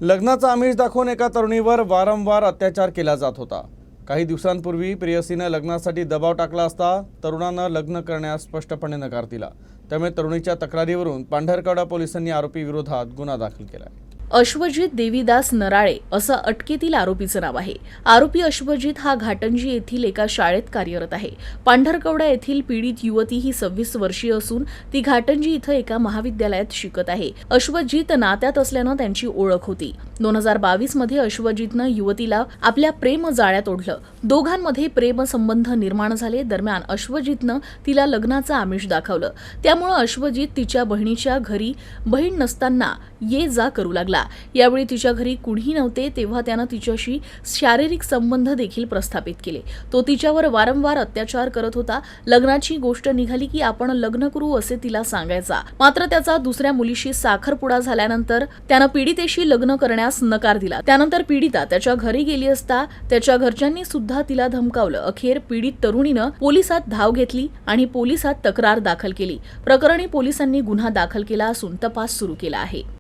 लग्नाचा आमिष दाखवून एका तरुणीवर वारंवार अत्याचार केला जात होता। काही दिवसांपूर्वी प्रेयसीने लग्नासाठी दबाव टाकला असता तरुणानं लग्न करण्यास स्पष्टपणे नकार दिला। त्यामुळे तरुणीच्या तक्रारीवरून पांढरकवडा पोलिसांनी आरोपी विरोधात गुन्हा दाखल केला। अश्वजित देवीदास नराळे असं अटकेतील आरोपीचं नाव आहे। आरोपी अश्वजित हा घाटंजी येथील एका शाळेत कार्यरत आहे। पांढरकवडा येथील पीडित युवती ही 26 वर्षीय असून ती घाटंजी इथं एका महाविद्यालयात शिकत आहे। अश्वजित नात्यात असल्यानं त्यांची ओळख होती। 2022 मध्ये अश्वजितनं युवतीला आपल्या प्रेम जाळ्यात ओढलं। दोघांमध्ये प्रेम संबंध निर्माण झाले। दरम्यान अश्वजितनं तिला लग्नाचं आमिष दाखवलं। त्यामुळे अश्वजित तिच्या बहिणीच्या घरी बहीण नसताना ये जा करू लागला। यावेळी तिच्या घरी कुणीही नव्हते तेव्हा त्यानं तिच्याशी शारीरिक संबंध देखील प्रस्थापित केले। तो तिच्यावर वारंवार अत्याचार करत होता। लग्नाची गोष्ट निघाली की आपण लग्न करू असे तिला सांगायचा। मात्र त्याचा दुसऱ्या मुलीशी साखरपुडा झाल्यानंतर त्यानं पीडितेशी लग्न करण्यास नकार दिला। त्यानंतर पीडिता त्याच्या घरी गेली असता त्याच्या घरच्यांनी सुद्धा तिला धमकावलं। अखेर पीडित तरुणीनं पोलिसात धाव घेतली आणि पोलिसात तक्रार दाखल केली। प्रकरणी पोलिसांनी गुन्हा दाखल केला असून तपास सुरू केला आहे।